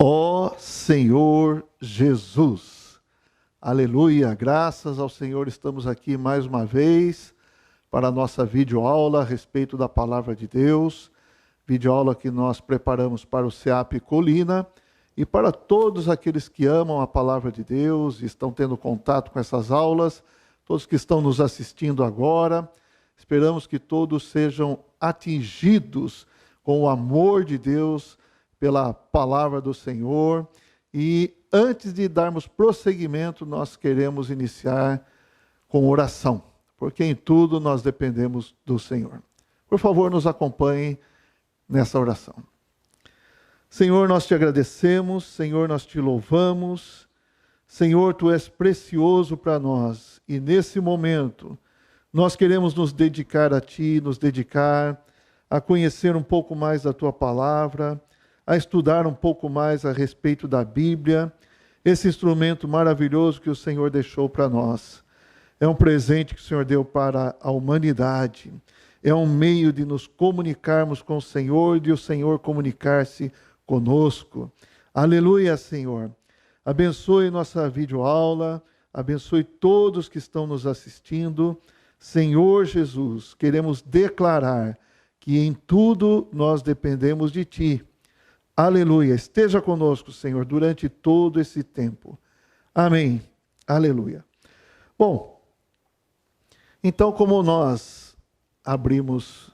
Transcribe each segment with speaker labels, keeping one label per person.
Speaker 1: Ó Senhor Jesus. Aleluia, graças ao Senhor, estamos aqui mais uma vez para a nossa videoaula a respeito da Palavra de Deus, videoaula que nós preparamos para o SEAP Colina e para todos aqueles que amam a Palavra de Deus e estão tendo contato com essas aulas, todos que estão nos assistindo agora, esperamos que todos sejam atingidos com o amor de Deus, pela palavra do Senhor. E antes de darmos prosseguimento, nós queremos iniciar com oração, porque em tudo nós dependemos do Senhor. Por favor, nos acompanhem nessa oração. Senhor, nós te agradecemos, Senhor, nós te louvamos. Senhor, tu és precioso para nós e nesse momento nós queremos nos dedicar a ti, nos dedicar a conhecer um pouco mais da tua palavra, a estudar um pouco mais a respeito da Bíblia, esse instrumento maravilhoso que o Senhor deixou para nós. É um presente que o Senhor deu para a humanidade. É um meio de nos comunicarmos com o Senhor e de o Senhor comunicar-se conosco. Aleluia, Senhor. Abençoe nossa videoaula, abençoe todos que estão nos assistindo. Senhor Jesus, queremos declarar que em tudo nós dependemos de Ti. Aleluia. Esteja conosco, Senhor, durante todo esse tempo. Amém. Aleluia. Bom, então, como nós abrimos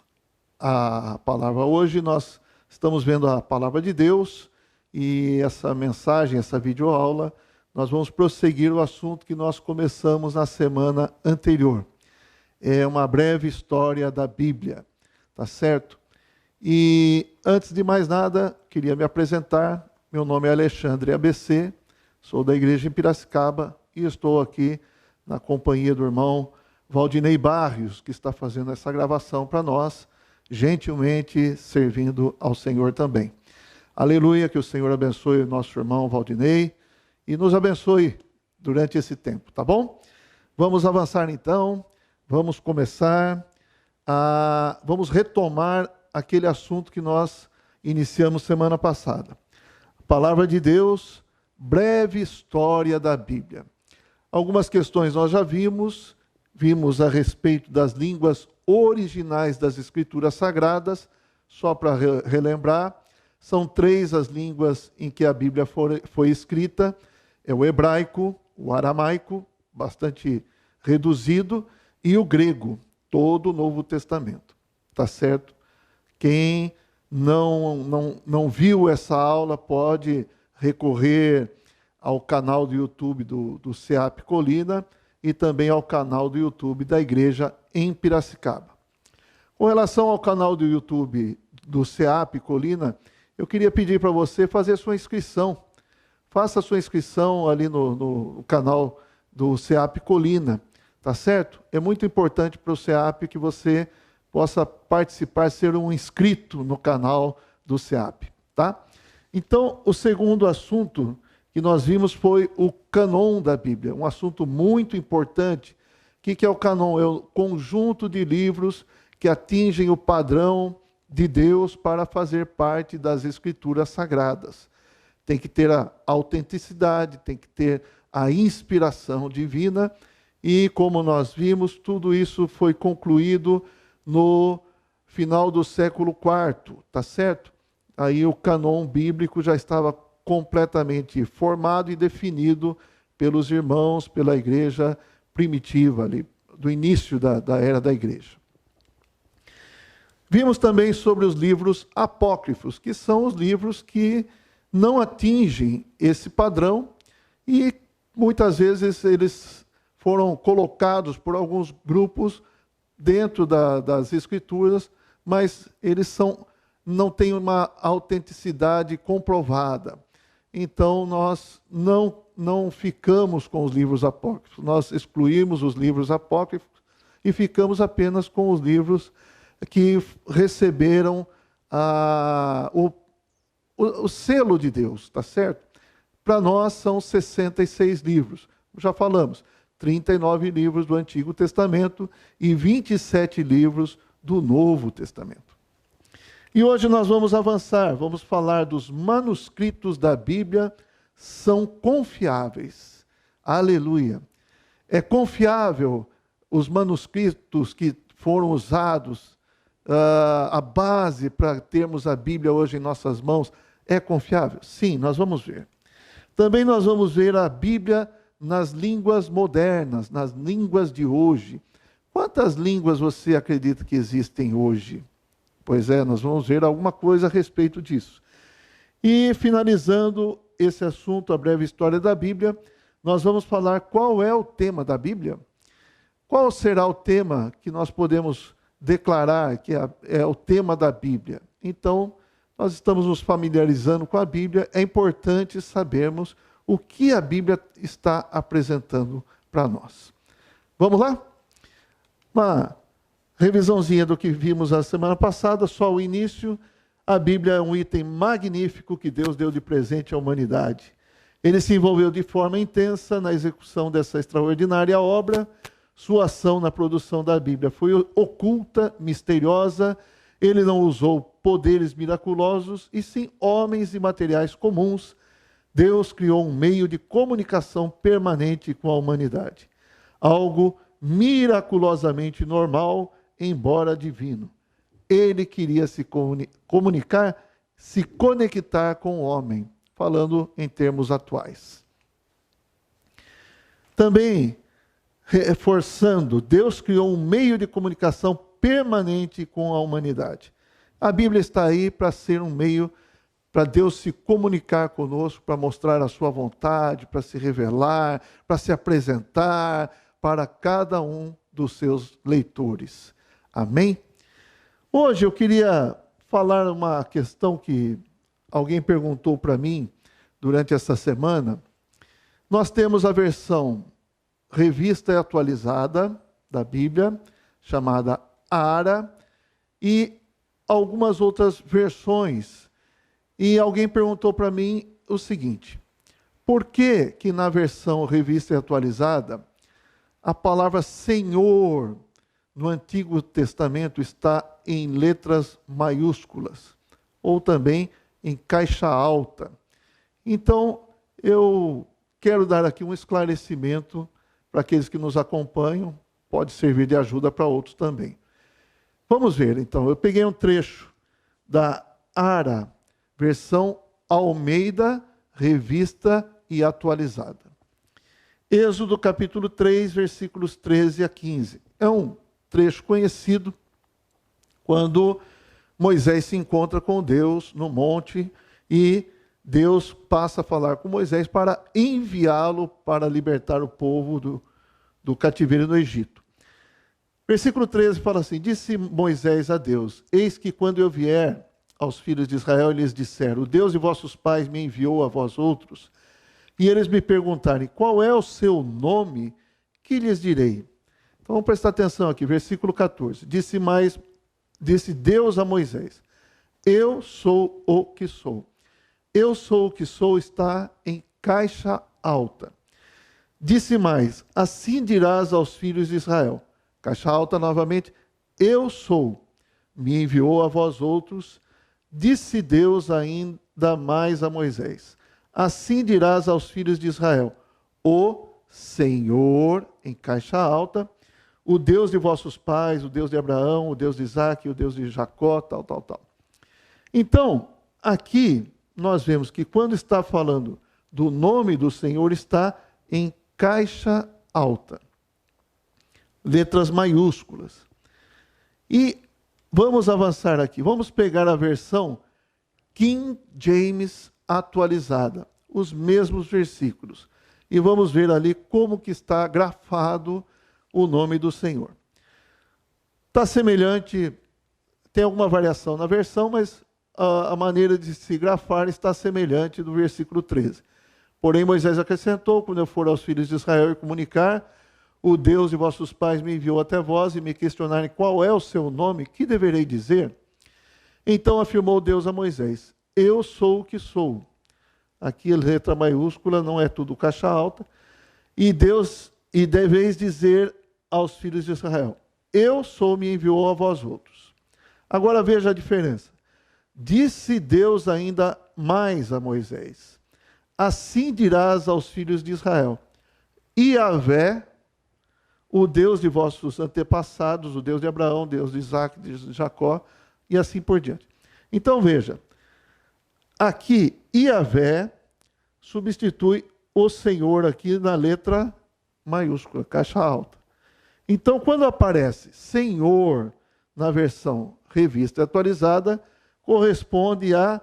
Speaker 1: a palavra hoje, nós estamos vendo a palavra de Deus e essa mensagem, essa videoaula, nós vamos prosseguir o assunto que nós começamos na semana anterior. É uma breve história da Bíblia, tá certo? E antes de mais nada, queria me apresentar. Meu nome é Alexandre ABC, sou da igreja em Piracicaba e estou aqui na companhia do irmão Valdinei Barrios, que está fazendo essa gravação para nós, gentilmente servindo ao Senhor também. Aleluia, que o Senhor abençoe o nosso irmão Valdinei e nos abençoe durante esse tempo, tá bom? Vamos avançar então, vamos começar, vamos retomar aquele assunto que nós iniciamos semana passada. A palavra de Deus, breve história da Bíblia. Algumas questões nós já vimos a respeito das línguas originais das Escrituras Sagradas, só para relembrar, são 3 as línguas em que a Bíblia foi escrita, é o hebraico, o aramaico, bastante reduzido, e o grego, todo o Novo Testamento, tá certo? Quem não viu essa aula pode recorrer ao canal do YouTube do SEAP Colina e também ao canal do YouTube da Igreja em Piracicaba. Com relação ao canal do YouTube do SEAP Colina, eu queria pedir para você fazer sua inscrição. Faça sua inscrição ali no canal do SEAP Colina, tá certo? É muito importante para o SEAP que você possa participar, ser um inscrito no canal do SEAP, tá? Então, o segundo assunto que nós vimos foi o cânon da Bíblia, um assunto muito importante. O que é o cânon? É o conjunto de livros que atingem o padrão de Deus para fazer parte das Escrituras Sagradas. Tem que ter a autenticidade, tem que ter a inspiração divina e, como nós vimos, tudo isso foi concluído no final do século IV, tá certo? Aí o cânon bíblico já estava completamente formado e definido pelos irmãos, pela igreja primitiva, ali, do início da era da igreja. Vimos também sobre os livros apócrifos, que são os livros que não atingem esse padrão e muitas vezes eles foram colocados por alguns grupos dentro das Escrituras, mas eles não têm uma autenticidade comprovada. Então, nós não ficamos com os livros apócrifos, nós excluímos os livros apócrifos e ficamos apenas com os livros que receberam o selo de Deus, tá certo? Para nós são 66 livros, já falamos, 39 livros do Antigo Testamento e 27 livros do Novo Testamento. E hoje nós vamos avançar, vamos falar dos manuscritos da Bíblia, são confiáveis. Aleluia. É confiável os manuscritos que foram usados, a base para termos a Bíblia hoje em nossas mãos, é confiável? Sim, nós vamos ver. Também nós vamos ver a Bíblia nas línguas modernas, nas línguas de hoje. Quantas línguas você acredita que existem hoje? Pois é, nós vamos ver alguma coisa a respeito disso. E finalizando esse assunto, a breve história da Bíblia, nós vamos falar qual é o tema da Bíblia. Qual será o tema que nós podemos declarar que é o tema da Bíblia? Então, nós estamos nos familiarizando com a Bíblia, é importante sabermos o que a Bíblia está apresentando para nós. Vamos lá? Uma revisãozinha do que vimos a semana passada, só o início. A Bíblia é um item magnífico que Deus deu de presente à humanidade. Ele se envolveu de forma intensa na execução dessa extraordinária obra. Sua ação na produção da Bíblia foi oculta, misteriosa. Ele não usou poderes miraculosos, e sim homens e materiais comuns. Deus criou um meio de comunicação permanente com a humanidade. Algo miraculosamente normal, embora divino. Ele queria se comunicar, se conectar com o homem, falando em termos atuais. Também, reforçando, Deus criou um meio de comunicação permanente com a humanidade. A Bíblia está aí para ser um meio para Deus se comunicar conosco, para mostrar a sua vontade, para se revelar, para se apresentar para cada um dos seus leitores. Amém? Hoje eu queria falar uma questão que alguém perguntou para mim durante essa semana. Nós temos a versão revista e atualizada da Bíblia, chamada ARA, e algumas outras versões. E alguém perguntou para mim o seguinte: por que que na versão revista e atualizada a palavra Senhor no Antigo Testamento está em letras maiúsculas, ou também em caixa alta? Então, eu quero dar aqui um esclarecimento para aqueles que nos acompanham, pode servir de ajuda para outros também. Vamos ver, então. Eu peguei um trecho da ARA, versão Almeida, revista e atualizada. Êxodo capítulo 3, versículos 13 a 15. É um trecho conhecido quando Moisés se encontra com Deus no monte e Deus passa a falar com Moisés para enviá-lo para libertar o povo do cativeiro no Egito. Versículo 13 fala assim: disse Moisés a Deus: eis que quando eu vier aos filhos de Israel, eles disseram: o Deus de vossos pais me enviou a vós outros, e eles me perguntarem: qual é o seu nome? Que lhes direi? Então vamos prestar atenção aqui, versículo 14. Disse Deus a Moisés: eu sou o que sou. Eu sou o que sou está em caixa alta. Disse mais: assim dirás aos filhos de Israel. Caixa alta novamente: eu sou, me enviou a vós outros. Disse Deus ainda mais a Moisés: assim dirás aos filhos de Israel: o Senhor, em caixa alta, o Deus de vossos pais, o Deus de Abraão, o Deus de Isaque, o Deus de Jacó, tal. Então, aqui nós vemos que quando está falando do nome do Senhor, está em caixa alta, letras maiúsculas. E vamos avançar aqui, vamos pegar a versão King James atualizada, os mesmos versículos, e vamos ver ali como que está grafado o nome do Senhor. Está semelhante, tem alguma variação na versão, mas a maneira de se grafar está semelhante do versículo 13. Porém, Moisés acrescentou: quando eu for aos filhos de Israel e comunicar, o Deus de vossos pais me enviou até vós, e me questionarem qual é o seu nome, que deverei dizer? Então afirmou Deus a Moisés: eu sou o que sou. Aqui a letra maiúscula, não é tudo caixa alta. E deveis dizer aos filhos de Israel: eu sou, me enviou a vós outros. Agora veja a diferença. Disse Deus ainda mais a Moisés: assim dirás aos filhos de Israel: Yahvé, o Deus de vossos antepassados, o Deus de Abraão, Deus de Isaac, de Jacó, e assim por diante. Então veja, aqui Yahvé substitui o Senhor aqui na letra maiúscula, caixa alta. Então, quando aparece Senhor na versão revista atualizada, corresponde a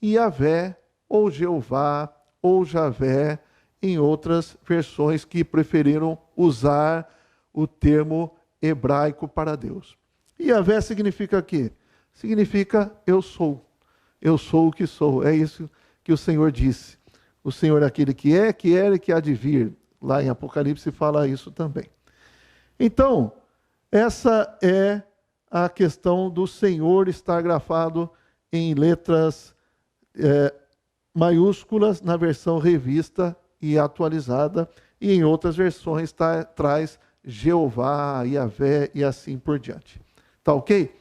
Speaker 1: Yahvé, ou Jeová, ou Javé, em outras versões que preferiram usar o termo hebraico para Deus. Yahvé significa o quê? Significa eu sou o que sou. É isso que o Senhor disse. O Senhor é aquele que é, que era e que há de vir. Lá em Apocalipse fala isso também. Então, essa é a questão do Senhor estar grafado em letras maiúsculas na versão revista e atualizada, e em outras versões traz Jeová, Yahvé e assim por diante. Tá ok?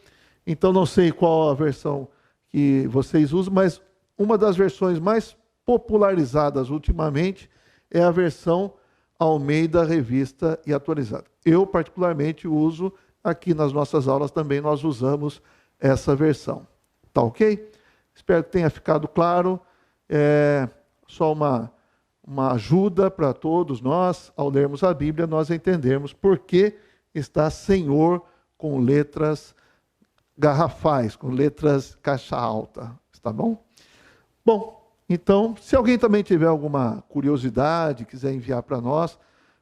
Speaker 1: Então não sei qual a versão que vocês usam, mas uma das versões mais popularizadas ultimamente é a versão Almeida Revista e Atualizada. Eu particularmente uso, aqui nas nossas aulas também nós usamos essa versão. Tá ok? Espero que tenha ficado claro. Só uma ajuda para todos nós, ao lermos a Bíblia, nós entendermos por que está Senhor com letras garrafais, com letras caixa alta. Está bom? Bom, então, se alguém também tiver alguma curiosidade, quiser enviar para nós,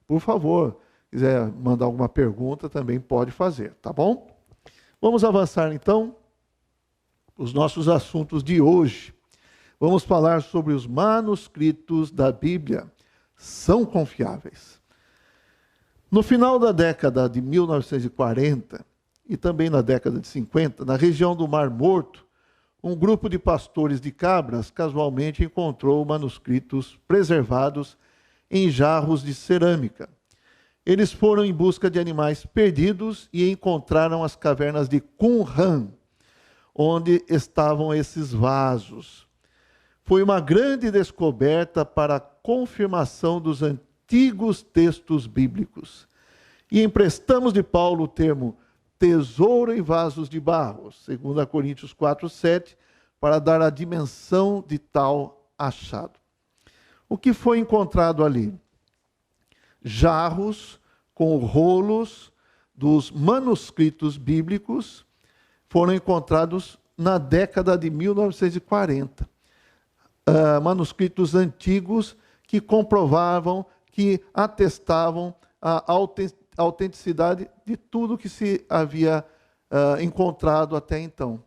Speaker 1: por favor, quiser mandar alguma pergunta, também pode fazer, tá bom? Vamos avançar então os nossos assuntos de hoje. Vamos falar sobre os manuscritos da Bíblia. São confiáveis. No final da década de 1940 e também na década de 50, na região do Mar Morto, um grupo de pastores de cabras casualmente encontrou manuscritos preservados em jarros de cerâmica. Eles foram em busca de animais perdidos e encontraram as cavernas de Qumran, onde estavam esses vasos. Foi uma grande descoberta para a confirmação dos antigos textos bíblicos. E emprestamos de Paulo o termo tesouro em vasos de barro, 2 Coríntios 4:7, para dar a dimensão de tal achado. O que foi encontrado ali? Jarros com rolos dos manuscritos bíblicos foram encontrados na década de 1940. Manuscritos antigos que comprovavam, que atestavam a autenticidade de tudo que se havia encontrado até então.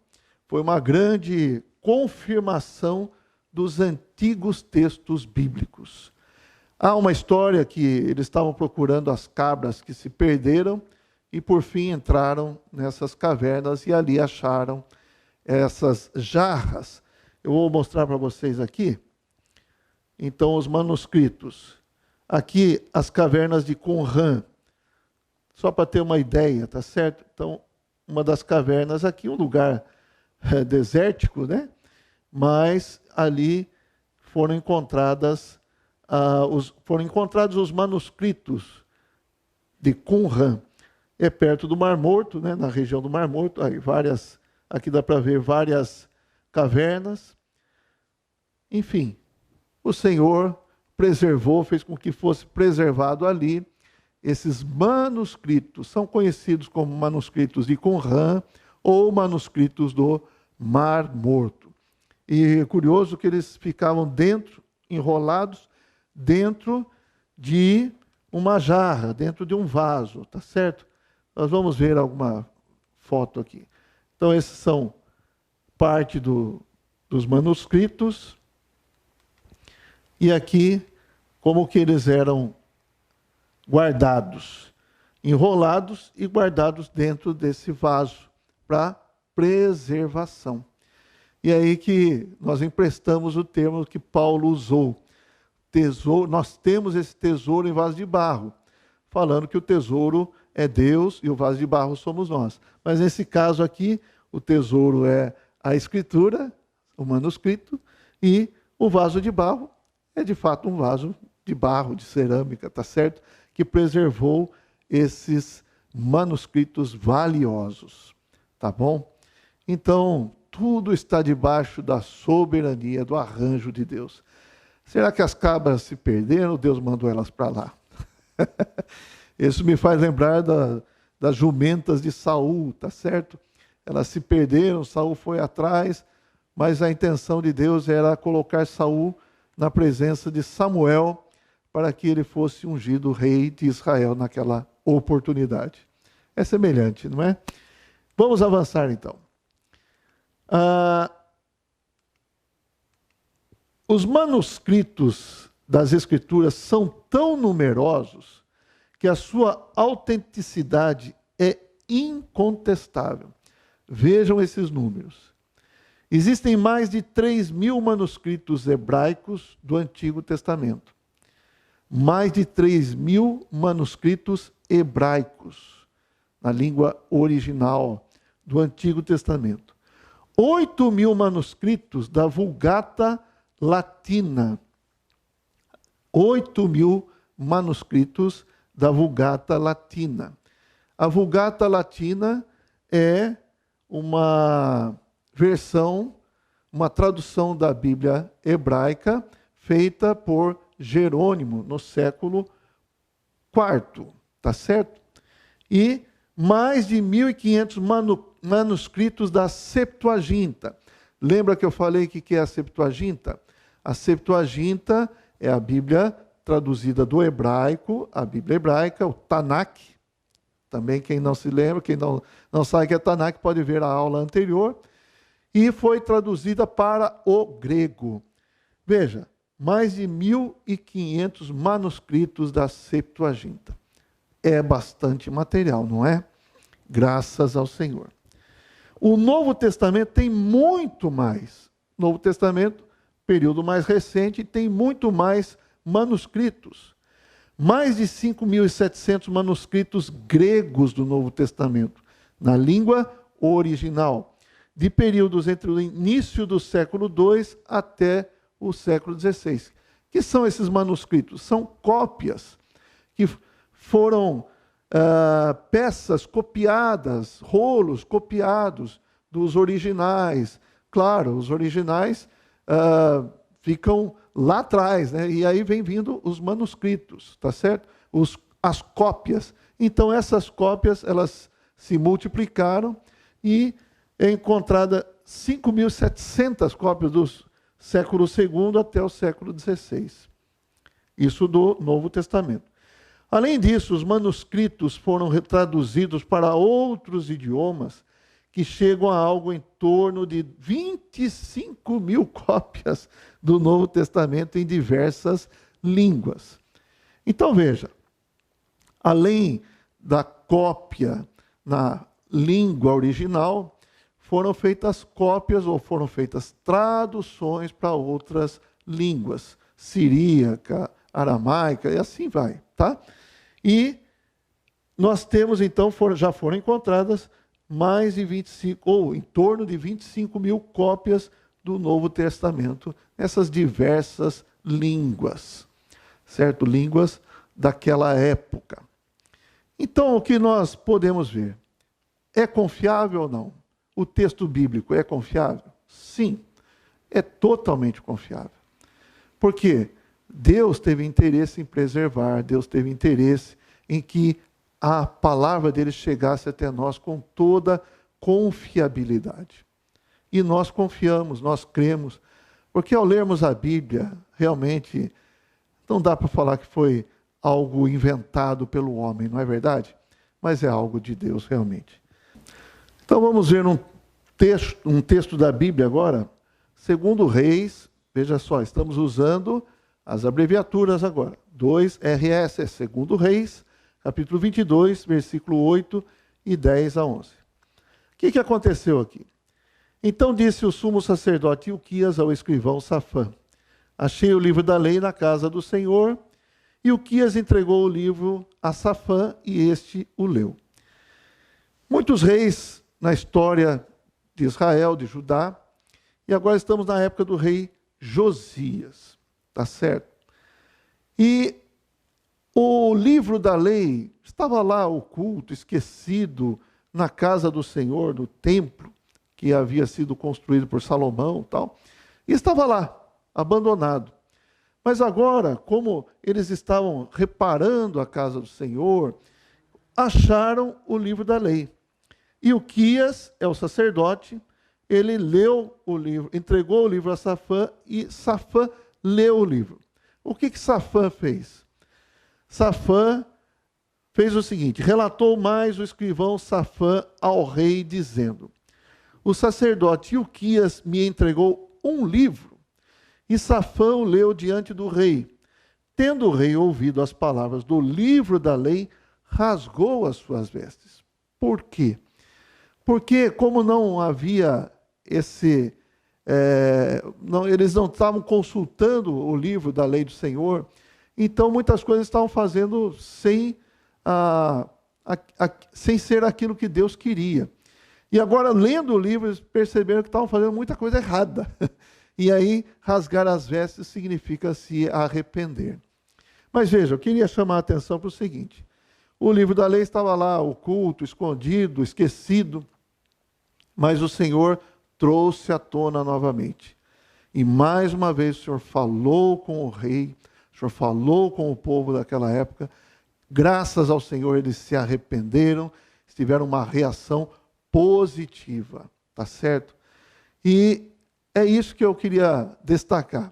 Speaker 1: Foi uma grande confirmação dos antigos textos bíblicos. Há uma história que eles estavam procurando as cabras que se perderam e por fim entraram nessas cavernas e ali acharam essas jarras. Eu vou mostrar para vocês aqui. Então, os manuscritos. Aqui, as cavernas de Qumran. Só para ter uma ideia, tá certo? Então, uma das cavernas aqui, um lugar desértico, né? Mas ali foram encontrados os manuscritos de Qumran. É perto do Mar Morto, né? Na região do Mar Morto. Aí aqui dá para ver várias cavernas. Enfim, o Senhor preservou, fez com que fosse preservado ali. Esses manuscritos são conhecidos como manuscritos de Qumran ou manuscritos do Mar Morto. E é curioso que eles ficavam enrolados dentro de uma jarra, dentro de um vaso, tá certo? Nós vamos ver alguma foto aqui. Então, esses são parte dos manuscritos. E aqui, como que eles eram guardados, enrolados e guardados dentro desse vaso para preservação. E aí que nós emprestamos o termo que Paulo usou. Tesouro, nós temos esse tesouro em vaso de barro, falando que o tesouro é Deus e o vaso de barro somos nós. Mas nesse caso aqui, o tesouro é a escritura, o manuscrito, e o vaso de barro é de fato um vaso de barro, de cerâmica, tá certo? Que preservou esses manuscritos valiosos, tá bom? Então, tudo está debaixo da soberania, do arranjo de Deus. Será que as cabras se perderam? Deus mandou elas para lá. Isso me faz lembrar das jumentas de Saul, tá certo? Elas se perderam, Saul foi atrás, mas a intenção de Deus era colocar Saul na presença de Samuel para que ele fosse ungido rei de Israel naquela oportunidade. É semelhante, não é? Vamos avançar então. Os manuscritos das Escrituras são tão numerosos que a sua autenticidade é incontestável. Vejam esses números. Existem mais de 3.000 manuscritos hebraicos do Antigo Testamento. Mais de 3.000 manuscritos hebraicos, na língua original do Antigo Testamento. 8.000 manuscritos da Vulgata Latina. 8.000 manuscritos da Vulgata Latina. A Vulgata Latina é uma versão, uma tradução da Bíblia hebraica feita por Jerônimo no século IV, tá certo? E mais de 1.500 manuscritos da Septuaginta. Lembra que eu falei que é a Septuaginta? A Septuaginta é a Bíblia traduzida do hebraico, a Bíblia hebraica, o Tanakh. Também quem não se lembra, quem não sabe que é Tanakh, pode ver a aula anterior. E foi traduzida para o grego. Veja, mais de 1.500 manuscritos da Septuaginta. É bastante material, não é? Graças ao Senhor. O Novo Testamento tem muito mais. O Novo Testamento, período mais recente, tem muito mais manuscritos. Mais de 5.700 manuscritos gregos do Novo Testamento, na língua original, de períodos entre o início do século II até o século XVI. Que são esses manuscritos? São cópias que foram peças copiadas, rolos copiados dos originais. Claro, os originais ficam lá atrás, né? E aí vem vindo os manuscritos, tá certo? As cópias. Então, essas cópias, elas se multiplicaram e é encontrada 5.700 cópias do século II até o século XVI. Isso do Novo Testamento. Além disso, os manuscritos foram traduzidos para outros idiomas que chegam a algo em torno de 25.000 cópias do Novo Testamento em diversas línguas. Então, veja, além da cópia na língua original, foram feitas cópias ou foram feitas traduções para outras línguas, siríaca, aramaica e assim vai, tá? E nós temos, então, já foram encontradas mais de 25, ou em torno de 25.000 cópias do Novo Testamento, nessas diversas línguas, certo? Línguas daquela época. Então, o que nós podemos ver? É confiável ou não? O texto bíblico é confiável? Sim, é totalmente confiável. Porque Deus teve interesse em preservar, Deus teve interesse em que a palavra dele chegasse até nós com toda confiabilidade. E nós confiamos, nós cremos, porque ao lermos a Bíblia, realmente não dá para falar que foi algo inventado pelo homem, não é verdade? Mas é algo de Deus realmente. Então vamos ver um texto da Bíblia agora, 2 Reis, veja só, estamos usando as abreviaturas agora, 2RS, é 2 Reis, capítulo 22, versículo 8 e 10 a 11. O que aconteceu aqui? Então disse o sumo sacerdote Ilquias ao escrivão Safã: achei o livro da lei na casa do Senhor. E Ilquias entregou o livro a Safã e este o leu. Muitos reis na história de Israel, de Judá, e agora estamos na época do rei Josias, tá certo? E o livro da lei estava lá oculto, esquecido, na casa do Senhor, no templo, que havia sido construído por Salomão e tal, e estava lá, abandonado. Mas agora, como eles estavam reparando a casa do Senhor, acharam o livro da lei. E Uquias, é o sacerdote, ele leu o livro, entregou o livro a Safã e Safã leu o livro. O que Safã fez? Safã fez o seguinte: relatou mais o escrivão Safã ao rei, dizendo: o sacerdote Uquias me entregou um livro, e Safã o leu diante do rei. Tendo o rei ouvido as palavras do livro da lei, rasgou as suas vestes. Por quê? Porque, como não havia eles não estavam consultando o livro da lei do Senhor, então muitas coisas estavam fazendo sem ser aquilo que Deus queria. E agora, lendo o livro, eles perceberam que estavam fazendo muita coisa errada. E aí, rasgar as vestes significa se arrepender. Mas veja, eu queria chamar a atenção para o seguinte: o livro da lei estava lá, oculto, escondido, esquecido, mas o Senhor trouxe à tona novamente. E mais uma vez o Senhor falou com o rei, o Senhor falou com o povo daquela época. Graças ao Senhor eles se arrependeram, tiveram uma reação positiva, tá certo? E é isso que eu queria destacar.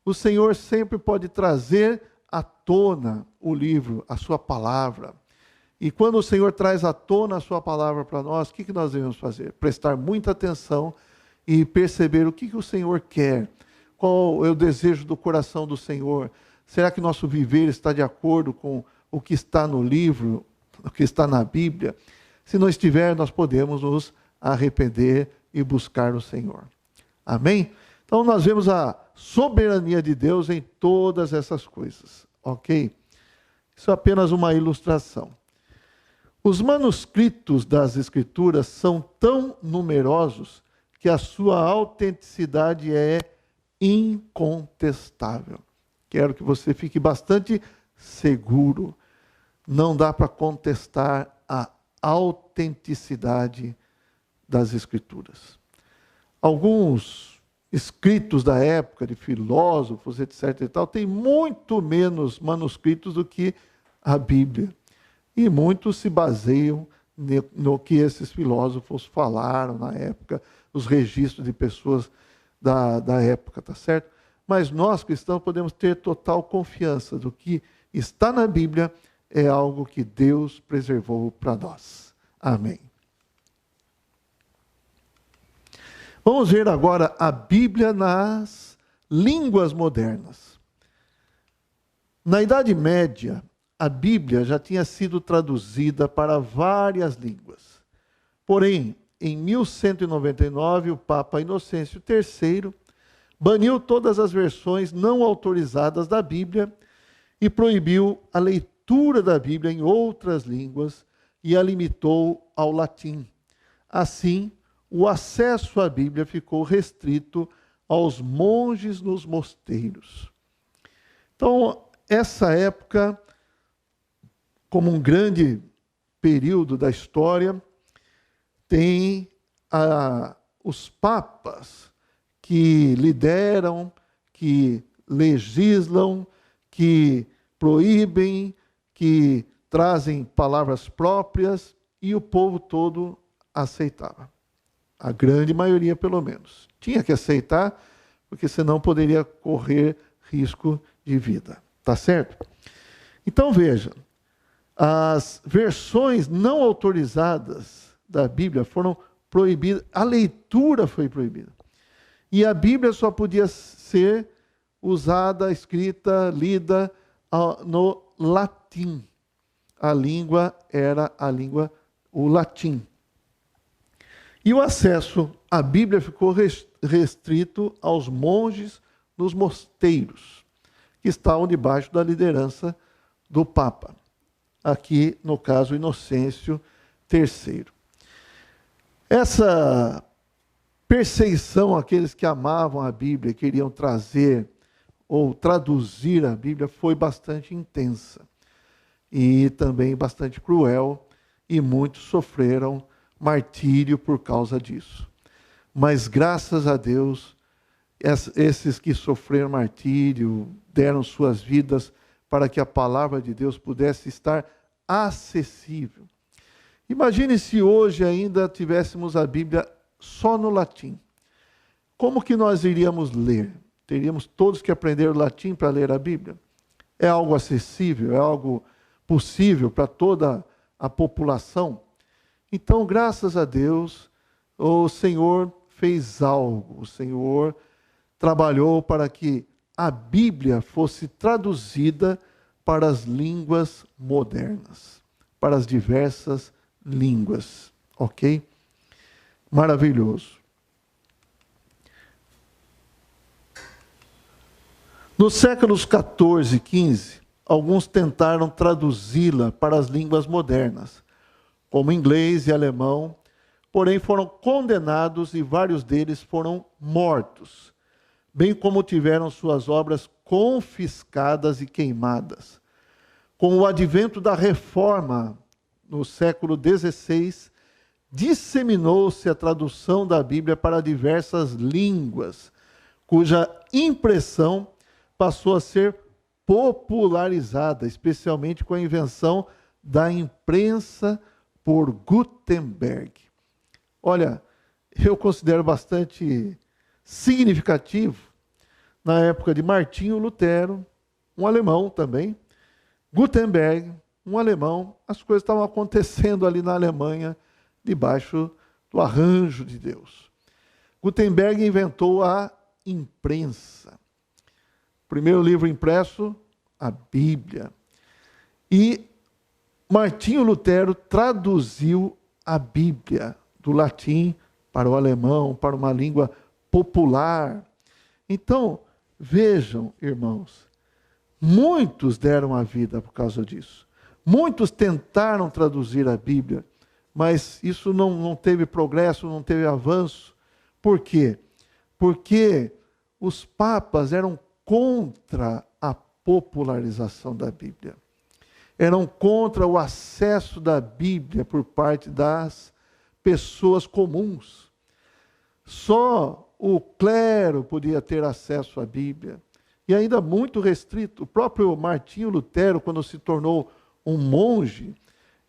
Speaker 1: O Senhor sempre pode trazer à tona o livro, a sua palavra. E quando o Senhor traz à tona a sua palavra para nós, o que nós devemos fazer? Prestar muita atenção e perceber o que o Senhor quer. Qual é o desejo do coração do Senhor? Será que nosso viver está de acordo com o que está no livro, o que está na Bíblia? Se não estiver, nós podemos nos arrepender e buscar o Senhor. Amém? Então nós vemos a soberania de Deus em todas essas coisas, ok? Isso é apenas uma ilustração. Os manuscritos das Escrituras são tão numerosos que a sua autenticidade é incontestável. Quero que você fique bastante seguro. Não dá para contestar a autenticidade das Escrituras. Alguns escritos da época, de filósofos, etc. e tal, têm muito menos manuscritos do que a Bíblia. E muitos se baseiam no que esses filósofos falaram na época, os registros de pessoas da época, tá certo? Mas nós, cristãos, podemos ter total confiança do que está na Bíblia é algo que Deus preservou para nós. Amém. Vamos ver agora a Bíblia nas línguas modernas. Na Idade Média, a Bíblia já tinha sido traduzida para várias línguas. Porém, em 1199, o Papa Inocêncio III baniu todas as versões não autorizadas da Bíblia e proibiu a leitura da Bíblia em outras línguas e a limitou ao latim. Assim, o acesso à Bíblia ficou restrito aos monges nos mosteiros. Então, essa época, como um grande período da história, tem os papas que lideram, que legislam, que proíbem, que trazem palavras próprias, e o povo todo aceitava. A grande maioria, pelo menos. Tinha que aceitar, porque senão poderia correr risco de vida. Tá certo? Então, veja, as versões não autorizadas da Bíblia foram proibidas, a leitura foi proibida. E a Bíblia só podia ser usada, escrita, lida no latim. A língua era o latim. E o acesso à Bíblia ficou restrito aos monges nos mosteiros, que estavam debaixo da liderança do Papa. Aqui, no caso, Inocêncio III. Essa perseguição àqueles que amavam a Bíblia, queriam trazer ou traduzir a Bíblia, foi bastante intensa e também bastante cruel, e muitos sofreram martírio por causa disso. Mas graças a Deus, esses que sofreram martírio, deram suas vidas para que a palavra de Deus pudesse estar acessível. Imagine se hoje ainda tivéssemos a Bíblia só no latim. Como que nós iríamos ler? Teríamos todos que aprender o latim para ler a Bíblia? É algo acessível? É algo possível para toda a população? Então, graças a Deus, o Senhor fez algo. O Senhor trabalhou para que a Bíblia fosse traduzida para as línguas modernas, para as diversas línguas, ok? Maravilhoso. Nos séculos 14 e 15, alguns tentaram traduzi-la para as línguas modernas, como inglês e alemão, porém foram condenados e vários deles foram mortos, bem como tiveram suas obras confiscadas e queimadas. Com o advento da Reforma, no século XVI, disseminou-se a tradução da Bíblia para diversas línguas, cuja impressão passou a ser popularizada, especialmente com a invenção da imprensa por Gutenberg. Olha, eu considero bastante significativo, na época de Martinho Lutero, um alemão também, Gutenberg, um alemão, as coisas estavam acontecendo ali na Alemanha, debaixo do arranjo de Deus. Gutenberg inventou a imprensa. Primeiro livro impresso, a Bíblia. E Martinho Lutero traduziu a Bíblia do latim para o alemão, para uma língua popular. Então, vejam, irmãos, muitos deram a vida por causa disso. Muitos tentaram traduzir a Bíblia, mas isso não teve progresso, não teve avanço. Por quê? Porque os papas eram contra a popularização da Bíblia. Eram contra o acesso da Bíblia por parte das pessoas comuns. Só o clero podia ter acesso à Bíblia. E ainda muito restrito. O próprio Martinho Lutero, quando se tornou um monge,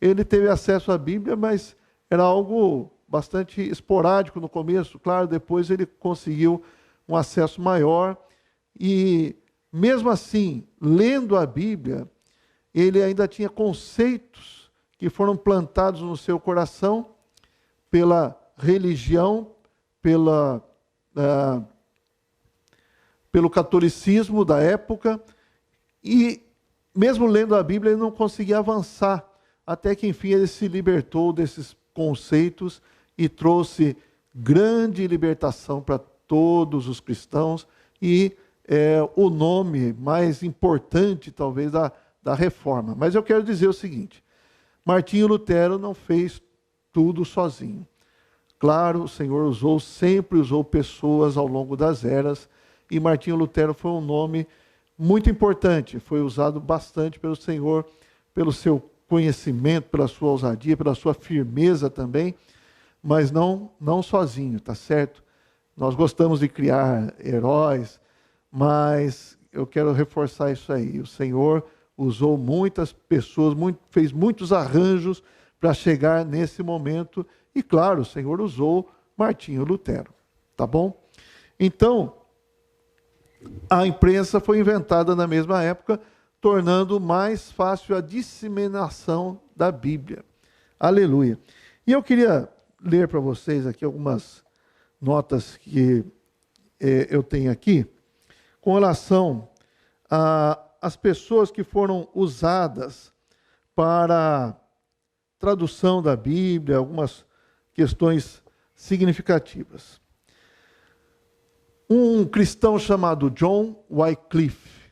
Speaker 1: ele teve acesso à Bíblia, mas era algo bastante esporádico no começo. Claro, depois ele conseguiu um acesso maior. E, mesmo assim, lendo a Bíblia, ele ainda tinha conceitos que foram plantados no seu coração pela religião, pelo catolicismo da época, e mesmo lendo a Bíblia ele não conseguia avançar, até que enfim ele se libertou desses conceitos e trouxe grande libertação para todos os cristãos, e o nome mais importante talvez da reforma. Mas eu quero dizer o seguinte: Martinho Lutero não fez tudo sozinho. Claro, o Senhor sempre usou pessoas ao longo das eras, e Martinho Lutero foi um nome muito importante, foi usado bastante pelo Senhor, pelo seu conhecimento, pela sua ousadia, pela sua firmeza também, mas não sozinho, tá certo? Nós gostamos de criar heróis, mas eu quero reforçar isso aí. O Senhor usou muitas pessoas, fez muitos arranjos para chegar nesse momento, e claro, o Senhor usou Martinho Lutero, tá bom? Então, a imprensa foi inventada na mesma época, tornando mais fácil a disseminação da Bíblia. Aleluia. E eu queria ler para vocês aqui algumas notas que eu tenho aqui, com relação às pessoas que foram usadas para tradução da Bíblia, algumas questões significativas. Um cristão chamado John Wycliffe,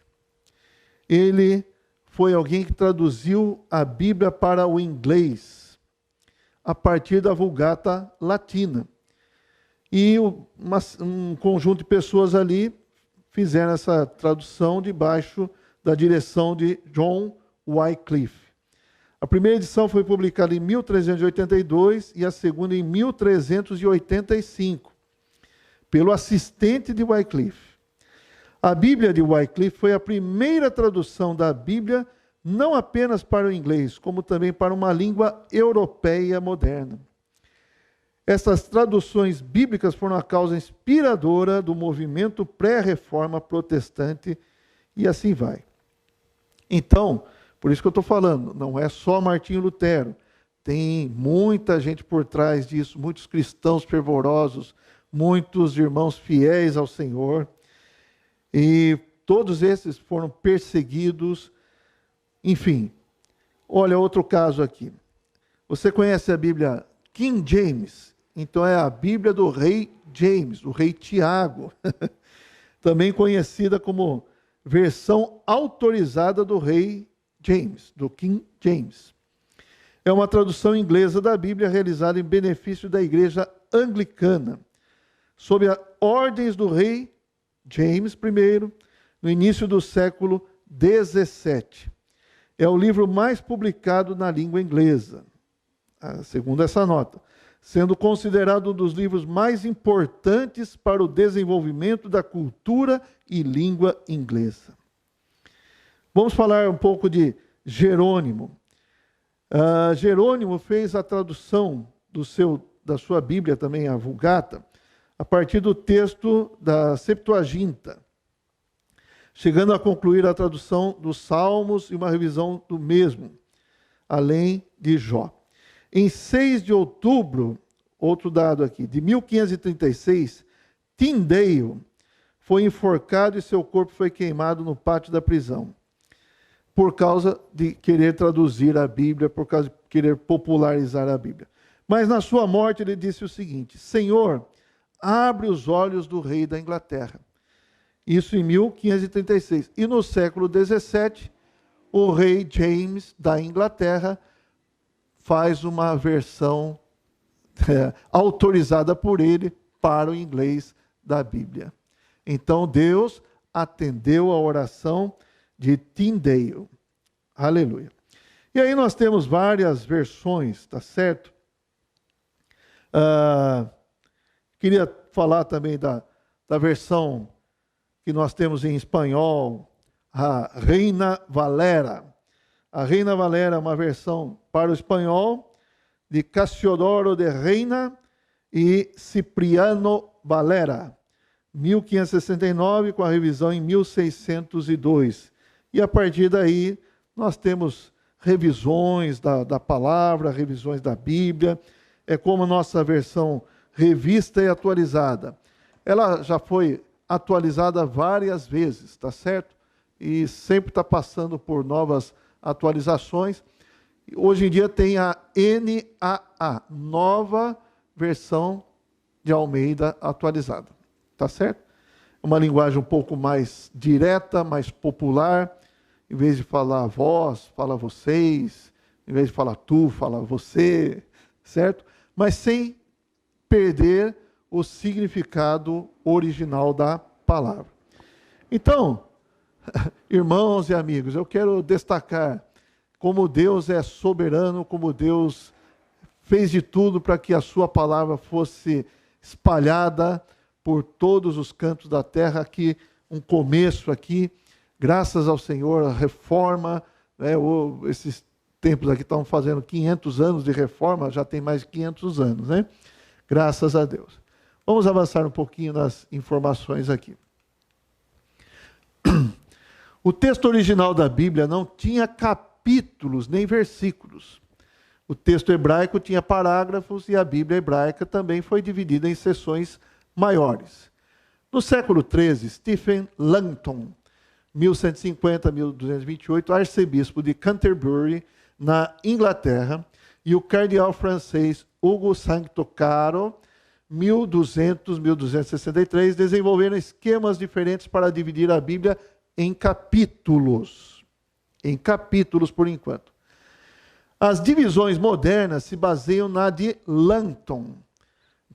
Speaker 1: ele foi alguém que traduziu a Bíblia para o inglês a partir da Vulgata Latina. E um conjunto de pessoas ali fizeram essa tradução debaixo da direção de John Wycliffe. A primeira edição foi publicada em 1382 e a segunda em 1385, pelo assistente de Wycliffe. A Bíblia de Wycliffe foi a primeira tradução da Bíblia, não apenas para o inglês, como também para uma língua europeia moderna. Essas traduções bíblicas foram a causa inspiradora do movimento pré-reforma protestante e assim vai. Então, por isso que eu estou falando, não é só Martinho Lutero. Tem muita gente por trás disso, muitos cristãos fervorosos, muitos irmãos fiéis ao Senhor. E todos esses foram perseguidos. Enfim, olha outro caso aqui. Você conhece a Bíblia King James? Então é a Bíblia do rei James, o rei Tiago. Também conhecida como versão autorizada do rei James, do King James. É uma tradução inglesa da Bíblia realizada em benefício da igreja anglicana, sob as ordens do rei James I, no início do século XVII. É o livro mais publicado na língua inglesa, segundo essa nota, sendo considerado um dos livros mais importantes para o desenvolvimento da cultura e língua inglesa. Vamos falar um pouco de Jerônimo. Jerônimo fez a tradução da sua Bíblia também, a Vulgata, a partir do texto da Septuaginta, chegando a concluir a tradução dos Salmos e uma revisão do mesmo, além de Jó. Em 6 de outubro, outro dado aqui, de 1536, Tyndale foi enforcado e seu corpo foi queimado no pátio da prisão, por causa de querer traduzir a Bíblia, por causa de querer popularizar a Bíblia. Mas na sua morte ele disse o seguinte: Senhor, abre os olhos do rei da Inglaterra. Isso em 1536. E no século XVII, o rei James da Inglaterra faz uma versão autorizada por ele para o inglês da Bíblia. Então Deus atendeu a oração de Tyndale. Aleluia. E aí nós temos várias versões, tá certo? Queria falar também da versão que nós temos em espanhol, a Reina Valera. A Reina Valera é uma versão para o espanhol de Cassiodoro de Reina e Cipriano Valera, 1569, com a revisão em 1602. E a partir daí nós temos revisões da palavra, revisões da Bíblia. É como a nossa versão revista e atualizada. Ela já foi atualizada várias vezes, tá certo? E sempre está passando por novas atualizações. Hoje em dia tem a NAA, Nova Versão de Almeida Atualizada, tá certo? Uma linguagem um pouco mais direta, mais popular. Em vez de falar vós, fala vocês. Em vez de falar tu, fala você, certo? Mas sem perder o significado original da palavra. Então, irmãos e amigos, eu quero destacar como Deus é soberano, como Deus fez de tudo para que a sua palavra fosse espalhada por todos os cantos da terra. Aqui, um começo aqui, graças ao Senhor, a reforma, né, esses tempos aqui estão fazendo 500 anos de reforma, já tem mais de 500 anos, né? Graças a Deus. Vamos avançar um pouquinho nas informações aqui. O texto original da Bíblia não tinha capítulos nem versículos. O texto hebraico tinha parágrafos e a Bíblia hebraica também foi dividida em seções maiores. No século XIII, Stephen Langton, 1150-1228, arcebispo de Canterbury, na Inglaterra, e o cardeal francês Hugo Sancto Caro, 1200-1263, desenvolveram esquemas diferentes para dividir a Bíblia em capítulos. Em capítulos, por enquanto. As divisões modernas se baseiam na de Langton.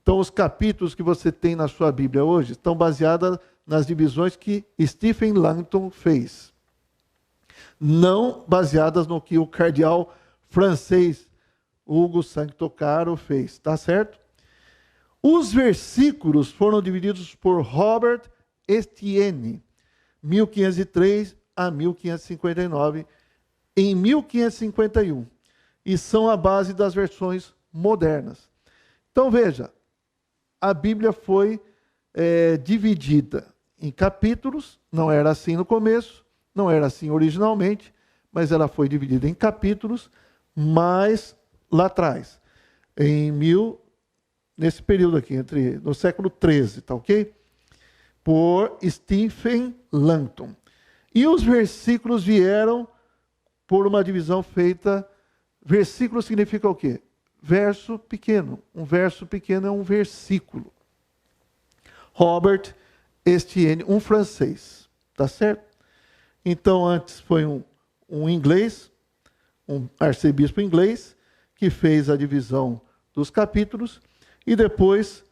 Speaker 1: Então, os capítulos que você tem na sua Bíblia hoje estão baseados nas divisões que Stephen Langton fez, não baseadas no que o cardeal francês Hugo Sanctocaro fez, tá certo? Os versículos foram divididos por Robert Estienne, 1503 a 1559, em 1551, e são a base das versões modernas. Então veja, a Bíblia foi dividida em capítulos, não era assim no começo, não era assim originalmente, mas ela foi dividida em capítulos, mas lá atrás, nesse período aqui, no século XIII, tá ok? Por Stephen Langton. E os versículos vieram por uma divisão feita. Versículo significa o quê? Verso pequeno. Um verso pequeno é um versículo. Robert Estienne, um francês, tá certo? Então, antes foi um inglês, um arcebispo inglês, que fez a divisão dos capítulos, e depois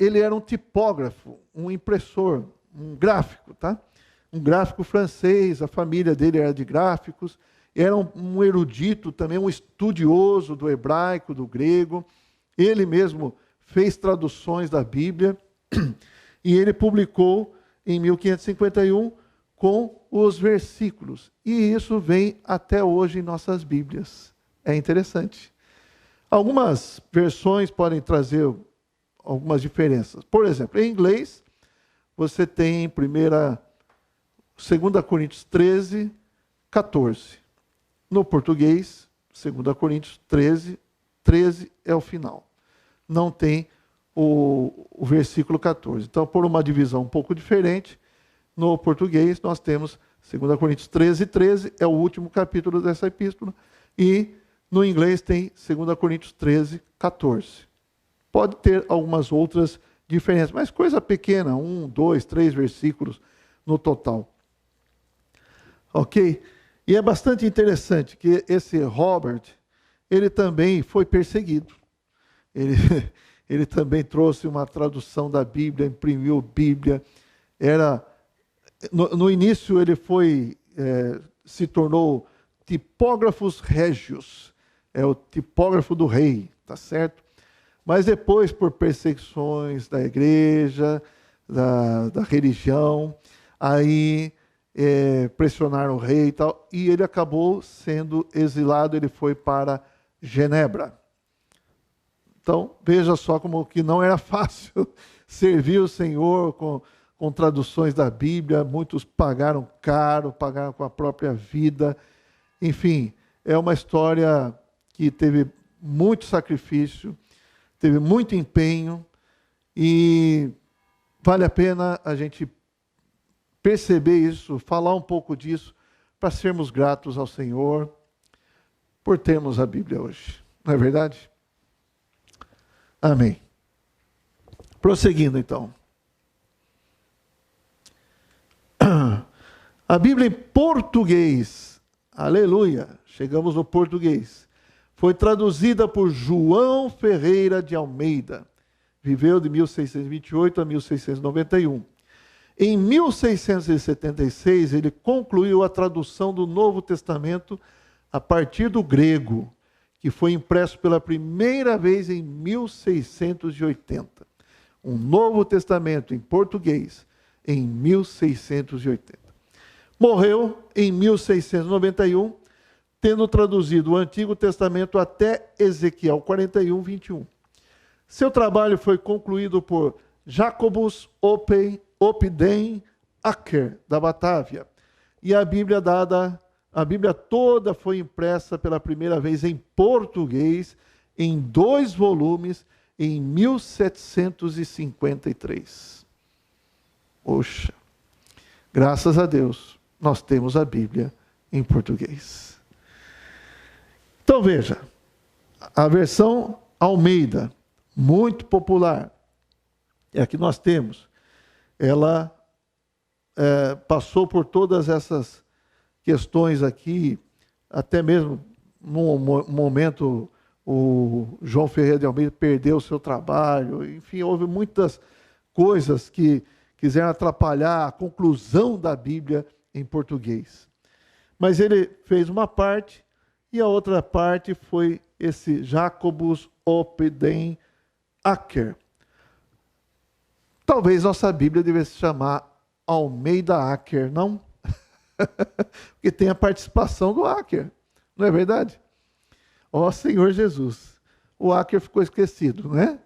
Speaker 1: ele era um tipógrafo, um impressor, um gráfico, tá? Um gráfico francês, a família dele era de gráficos, era um erudito também, um estudioso do hebraico, do grego, ele mesmo fez traduções da Bíblia, e ele publicou em 1551 com os versículos, e isso vem até hoje em nossas Bíblias. É interessante. Algumas versões podem trazer algumas diferenças. Por exemplo, em inglês, você tem 2 Coríntios 13, 14. No português, 2 Coríntios 13, 13 é o final. Não tem o versículo 14. Então, por uma divisão um pouco diferente, no português nós temos 2 Coríntios 13, 13, é o último capítulo dessa epístola, e no inglês tem 2 Coríntios 13, 14. Pode ter algumas outras diferenças, mas coisa pequena, 1, 2, 3 versículos no total. Ok? E é bastante interessante que esse Robert, ele também foi perseguido. Ele também trouxe uma tradução da Bíblia, imprimiu Bíblia. No início ele se tornou tipógrafos régios, é o tipógrafo do rei, tá certo? Mas depois, por perseguições da igreja, da religião, aí pressionaram o rei e tal, e ele acabou sendo exilado, ele foi para Genebra. Então, veja só como que não era fácil servir o Senhor com traduções da Bíblia, muitos pagaram caro, pagaram com a própria vida. Enfim, é uma história que teve muito sacrifício, teve muito empenho, e vale a pena a gente perceber isso, falar um pouco disso, para sermos gratos ao Senhor por termos a Bíblia hoje. Não é verdade? Amém. Prosseguindo, então. A Bíblia em português, aleluia, chegamos no português, foi traduzida por João Ferreira de Almeida, viveu de 1628 a 1691. Em 1676, ele concluiu a tradução do Novo Testamento a partir do grego, que foi impresso pela primeira vez em 1680. Um Novo Testamento em português em 1680. Morreu em 1691, tendo traduzido o Antigo Testamento até Ezequiel 41, 21. Seu trabalho foi concluído por Jacobus Opden Acker, da Batávia, e a Bíblia toda foi impressa pela primeira vez em português, em 2 volumes, em 1753. Poxa, graças a Deus, nós temos a Bíblia em português. Então veja, a versão Almeida, muito popular, é a que nós temos. Ela passou por todas essas questões aqui, até mesmo num momento o João Ferreira de Almeida perdeu o seu trabalho, enfim, houve muitas coisas que quiseram atrapalhar a conclusão da Bíblia em português. Mas ele fez uma parte, e a outra parte foi esse Jacobus Opden Acker. Talvez nossa Bíblia devesse se chamar Almeida Acker, não? Porque tem a participação do Acker, não é verdade? Ó Senhor Jesus, o Acker ficou esquecido, né?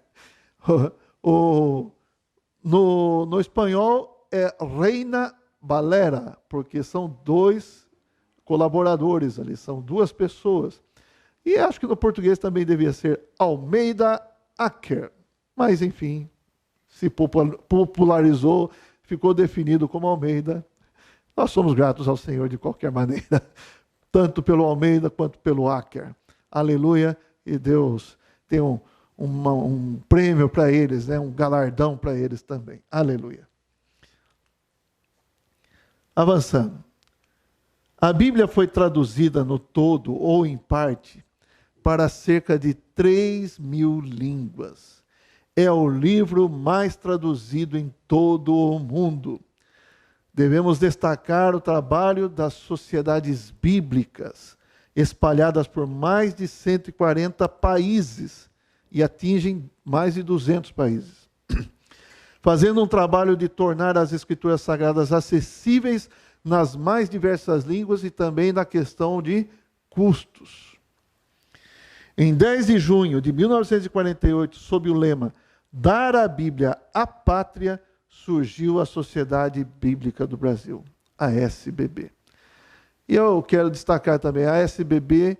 Speaker 1: No espanhol é Reina Valera, porque são dois colaboradores ali, são duas pessoas. E acho que no português também devia ser Almeida Acker. Mas, enfim, se popularizou, ficou definido como Almeida. Nós somos gratos ao Senhor de qualquer maneira, tanto pelo Almeida quanto pelo Acker. Aleluia, e Deus tem um prêmio para eles, né? Um galardão para eles também. Aleluia. Avançando. A Bíblia foi traduzida no todo ou em parte para cerca de 3.000 línguas. É o livro mais traduzido em todo o mundo. Devemos destacar o trabalho das sociedades bíblicas, espalhadas por mais de 140 países e atingem mais de 200 países, fazendo um trabalho de tornar as Escrituras Sagradas acessíveis nas mais diversas línguas e também na questão de custos. Em 10 de junho de 1948, sob o lema Dar a Bíblia à Pátria, surgiu a Sociedade Bíblica do Brasil, a SBB. E eu quero destacar também, a SBB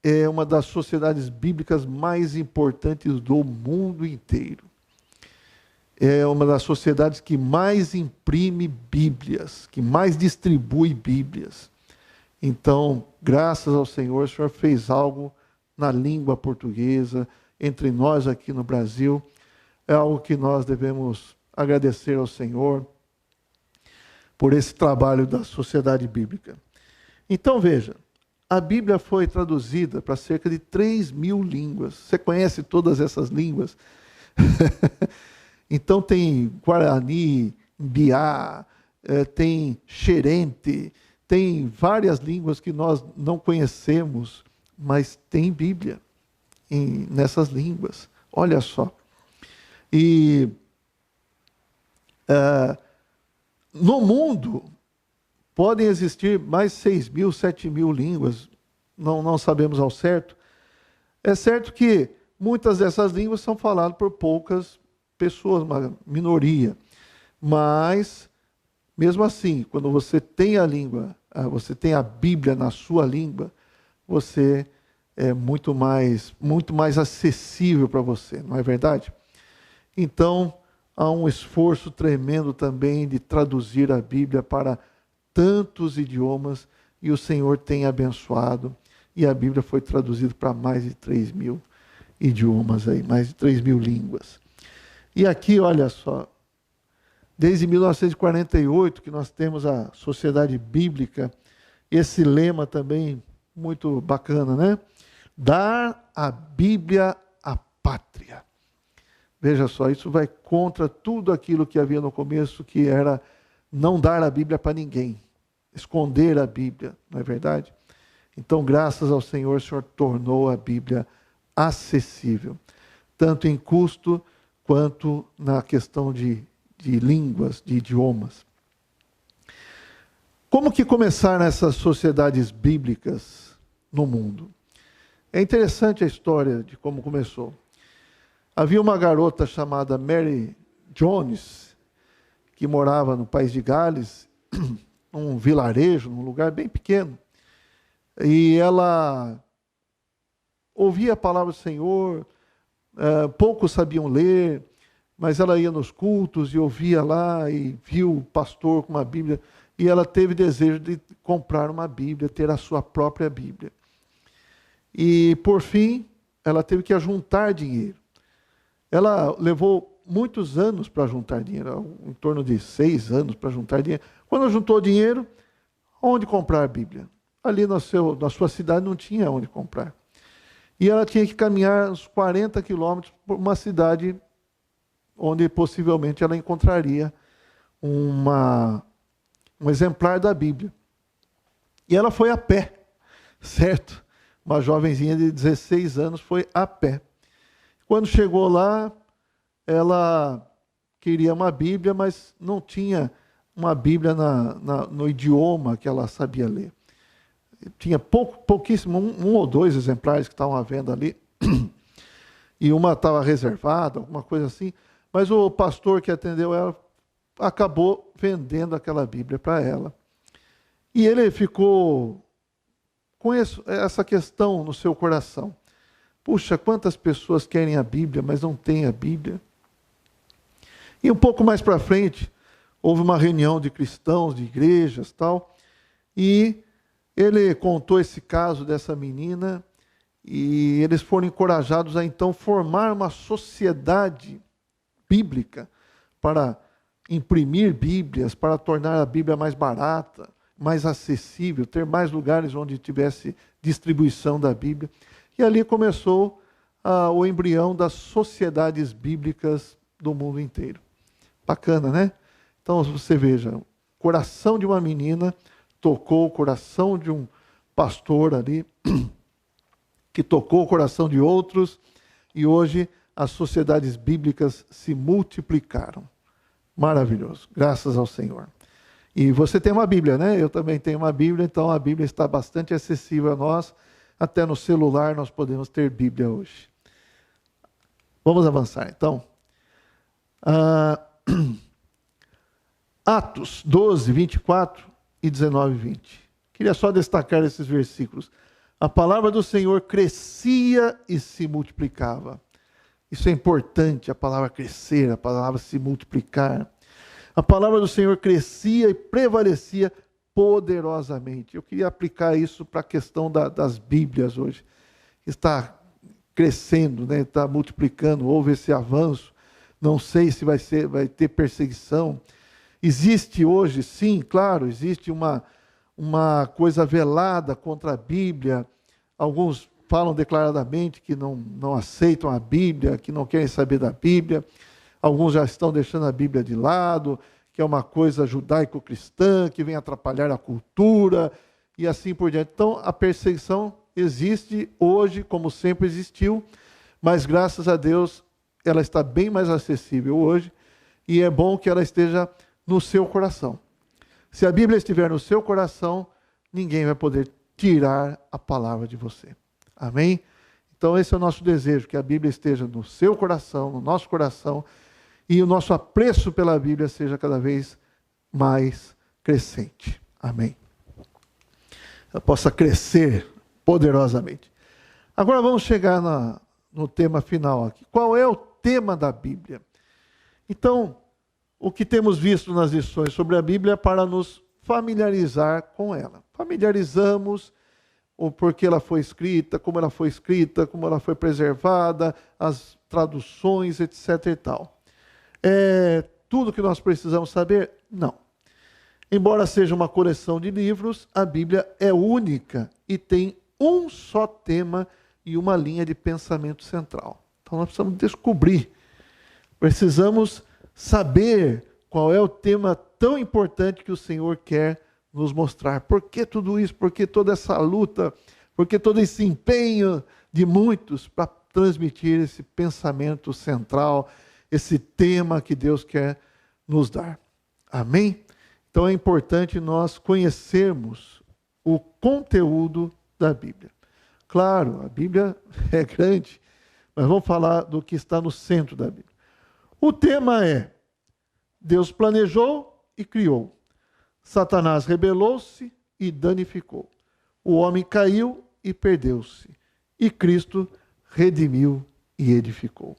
Speaker 1: é uma das sociedades bíblicas mais importantes do mundo inteiro. É uma das sociedades que mais imprime Bíblias, que mais distribui Bíblias. Então, graças ao Senhor, o Senhor fez algo na língua portuguesa, entre nós aqui no Brasil. É algo que nós devemos agradecer ao Senhor por esse trabalho da sociedade bíblica. Então, veja, a Bíblia foi traduzida para cerca de 3.000 línguas. Você conhece todas essas línguas? Então tem Guarani, Biá, tem Xerente, tem várias línguas que nós não conhecemos, mas tem Bíblia nessas línguas. Olha só. E no mundo podem existir mais 6.000, 7.000 línguas, não sabemos ao certo. É certo que muitas dessas línguas são faladas por poucas pessoas, uma minoria. Mas, mesmo assim, quando você tem a língua, você tem a Bíblia na sua língua, você é muito mais acessível para você, não é verdade? Então, há um esforço tremendo também de traduzir a Bíblia para tantos idiomas, e o Senhor tem abençoado, e a Bíblia foi traduzida para mais de 3.000 idiomas, aí, mais de 3.000 línguas. E aqui, olha só, desde 1948 que nós temos a Sociedade Bíblica, esse lema também muito bacana, né? Dar a Bíblia à pátria. Veja só, isso vai contra tudo aquilo que havia no começo, que era não dar a Bíblia para ninguém, esconder a Bíblia, não é verdade? Então, graças ao Senhor, o Senhor tornou a Bíblia acessível, tanto em custo quanto na questão de línguas, de idiomas. Como que começaram essas sociedades bíblicas no mundo? É interessante a história de como começou. Havia uma garota chamada Mary Jones, que morava no país de Gales, num vilarejo, num lugar bem pequeno. E ela ouvia a palavra do Senhor, poucos sabiam ler, mas ela ia nos cultos e ouvia lá e viu o pastor com uma Bíblia. E ela teve desejo de comprar uma Bíblia, ter a sua própria Bíblia. E, por fim, ela teve que ajuntar dinheiro. Ela levou muitos anos para juntar dinheiro, em torno de 6 anos para juntar dinheiro. Quando juntou dinheiro, onde comprar a Bíblia? Ali na sua cidade não tinha onde comprar. E ela tinha que caminhar uns 40 quilômetros por uma cidade onde possivelmente ela encontraria um exemplar da Bíblia. E ela foi a pé, certo? Uma jovenzinha de 16 anos foi a pé. Quando chegou lá, ela queria uma Bíblia, mas não tinha uma Bíblia no idioma que ela sabia ler. Tinha pouquíssimo, um ou dois exemplares que estavam à venda ali, e uma estava reservada, alguma coisa assim, mas o pastor que atendeu ela acabou vendendo aquela Bíblia para ela. E ele ficou com essa questão no seu coração. Puxa, quantas pessoas querem a Bíblia, mas não têm a Bíblia? E um pouco mais para frente, houve uma reunião de cristãos, de igrejas, tal, e ele contou esse caso dessa menina, e eles foram encorajados a então formar uma sociedade bíblica para imprimir Bíblias, para tornar a Bíblia mais barata, mais acessível, ter mais lugares onde tivesse distribuição da Bíblia. E ali começou o embrião das sociedades bíblicas do mundo inteiro. Bacana, né? Então você veja, o coração de uma menina tocou o coração de um pastor ali, que tocou o coração de outros, e hoje as sociedades bíblicas se multiplicaram. Maravilhoso, graças ao Senhor. E você tem uma Bíblia, né? Eu também tenho uma Bíblia, então a Bíblia está bastante acessível a nós. Até no celular nós podemos ter Bíblia hoje. Vamos avançar, então. Atos 12, 24 e 19 e 20. Queria só destacar esses versículos. A palavra do Senhor crescia e se multiplicava. Isso é importante, a palavra crescer, a palavra se multiplicar. A palavra do Senhor crescia e prevalecia poderosamente. Eu queria aplicar isso para a questão das Bíblias hoje. Está crescendo, né? Está multiplicando, houve esse avanço. Não sei se vai ter perseguição. Existe hoje, sim, claro, existe uma coisa velada contra a Bíblia. Alguns falam declaradamente que não aceitam a Bíblia, que não querem saber da Bíblia. Alguns já estão deixando a Bíblia de lado, que é uma coisa judaico-cristã, que vem atrapalhar a cultura, e assim por diante. Então, a perseguição existe hoje, como sempre existiu, mas graças a Deus ela está bem mais acessível hoje, e é bom que ela esteja no seu coração. Se a Bíblia estiver no seu coração, ninguém vai poder tirar a palavra de você. Amém? Então esse é o nosso desejo, que a Bíblia esteja no seu coração, no nosso coração, e o nosso apreço pela Bíblia seja cada vez mais crescente. Amém? Ela possa crescer poderosamente. Agora vamos chegar no tema final aqui. Qual é o tema da Bíblia? Então, o que temos visto nas lições sobre a Bíblia é para nos familiarizar com ela. Familiarizamos o porquê ela foi escrita, como ela foi preservada, as traduções, etc. e tal. É tudo que nós precisamos saber? Não. Embora seja uma coleção de livros, a Bíblia é única e tem um só tema e uma linha de pensamento central. Então nós precisamos descobrir, precisamos saber qual é o tema tão importante que o Senhor quer nos mostrar. Por que tudo isso? Por que toda essa luta? Por que todo esse empenho de muitos para transmitir esse pensamento central, esse tema que Deus quer nos dar? Amém? Então é importante nós conhecermos o conteúdo da Bíblia. Claro, a Bíblia é grande, mas vamos falar do que está no centro da Bíblia. O tema é: Deus planejou e criou. Satanás rebelou-se e danificou. O homem caiu e perdeu-se. E Cristo redimiu e edificou.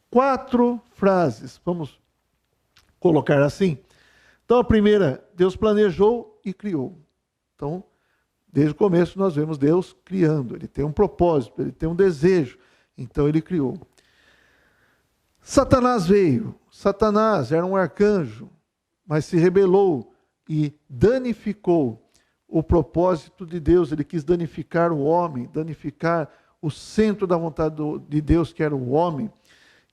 Speaker 1: 4 frases, vamos colocar assim. Então a primeira, Deus planejou e criou. Então, desde o começo nós vemos Deus criando. Ele tem um propósito, ele tem um desejo. Então ele criou. Satanás veio. Satanás era um arcanjo, mas se rebelou e danificou o propósito de Deus. Ele quis danificar o homem, danificar o centro da vontade de Deus, que era o homem.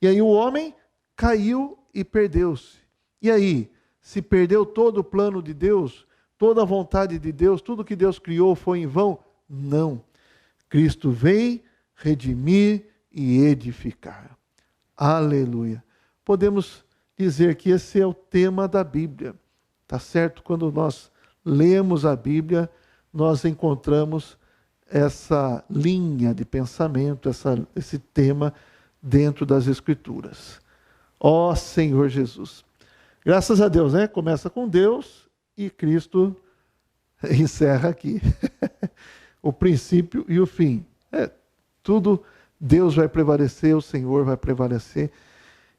Speaker 1: E aí o homem caiu e perdeu-se. E aí, se perdeu todo o plano de Deus, toda a vontade de Deus, tudo que Deus criou foi em vão? Não. Cristo vem redimir e edificar. Aleluia. Podemos dizer que esse é o tema da Bíblia. Tá certo? Quando nós lemos a Bíblia, nós encontramos essa linha de pensamento, esse tema dentro das Escrituras. Ó Senhor Jesus. Graças a Deus, né? Começa com Deus e Cristo encerra aqui. O princípio e o fim. Tudo Deus vai prevalecer, o Senhor vai prevalecer.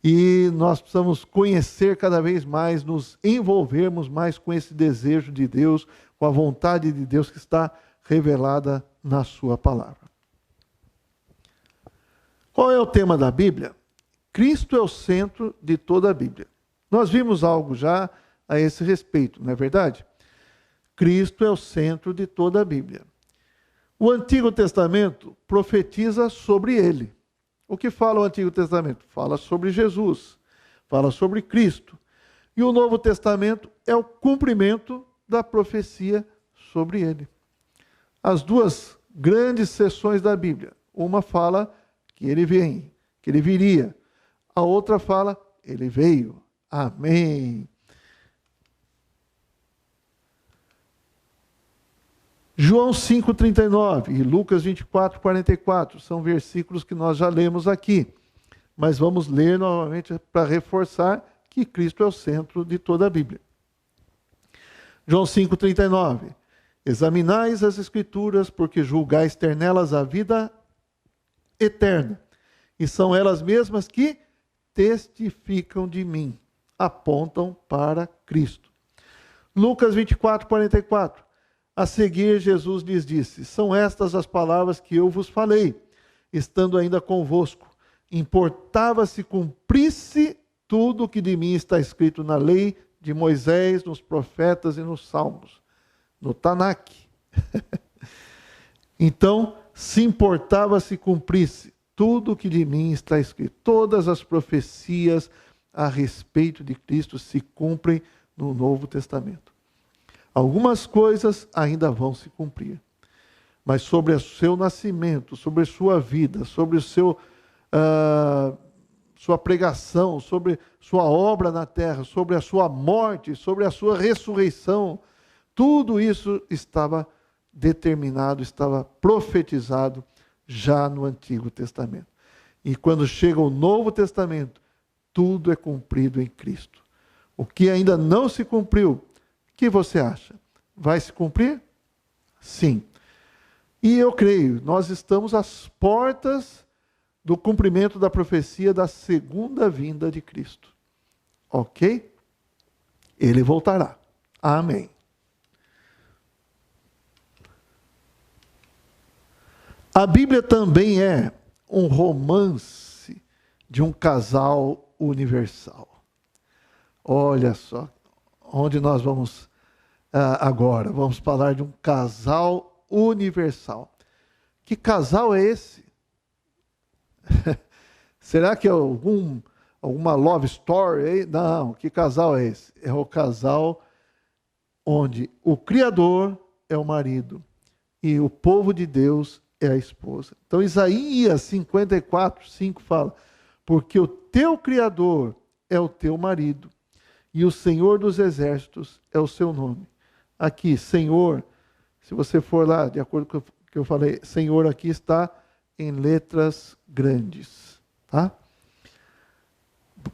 Speaker 1: E nós precisamos conhecer cada vez mais, nos envolvermos mais com esse desejo de Deus, com a vontade de Deus que está revelada na sua palavra. Qual é o tema da Bíblia? Cristo é o centro de toda a Bíblia. Nós vimos algo já a esse respeito, não é verdade? Cristo é o centro de toda a Bíblia. O Antigo Testamento profetiza sobre ele. O que fala o Antigo Testamento? Fala sobre Jesus, fala sobre Cristo. E o Novo Testamento é o cumprimento da profecia sobre ele. As duas grandes seções da Bíblia. Uma fala que ele vem, que ele viria. A outra fala, ele veio. Amém. João 5,39 e Lucas 24,44 são versículos que nós já lemos aqui. Mas vamos ler novamente para reforçar que Cristo é o centro de toda a Bíblia. João 5,39. Examinais as Escrituras, porque julgais ter nelas a vida eterna. E são elas mesmas que testificam de mim, apontam para Cristo. Lucas 24,44. A seguir, Jesus lhes disse: são estas as palavras que eu vos falei, estando ainda convosco. Importava se cumprisse tudo o que de mim está escrito na lei de Moisés, nos profetas e nos salmos. No Tanakh. Então, se importava se cumprisse tudo o que de mim está escrito. Todas as profecias a respeito de Cristo se cumprem no Novo Testamento. Algumas coisas ainda vão se cumprir. Mas sobre o seu nascimento, sobre a sua vida, sobre o seu, sua pregação, sobre sua obra na terra, sobre a sua morte, sobre a sua ressurreição, tudo isso estava determinado, estava profetizado já no Antigo Testamento. E quando chega o Novo Testamento, tudo é cumprido em Cristo. O que ainda não se cumpriu, o que você acha? Vai se cumprir? Sim. E eu creio, nós estamos às portas do cumprimento da profecia da segunda vinda de Cristo. Ok? Ele voltará. Amém. A Bíblia também é um romance de um casal universal. Olha só, onde nós vamos agora? Vamos falar de um casal universal. Que casal é esse? Será que é alguma love story? Não, que casal é esse? É o casal onde o Criador é o marido e o povo de Deus é a esposa. Então Isaías 54:5 fala: porque o teu Criador é o teu marido e o Senhor dos exércitos é o seu nome. Aqui, Senhor, se você for lá, de acordo com o que eu falei, Senhor aqui está em letras grandes. Tá?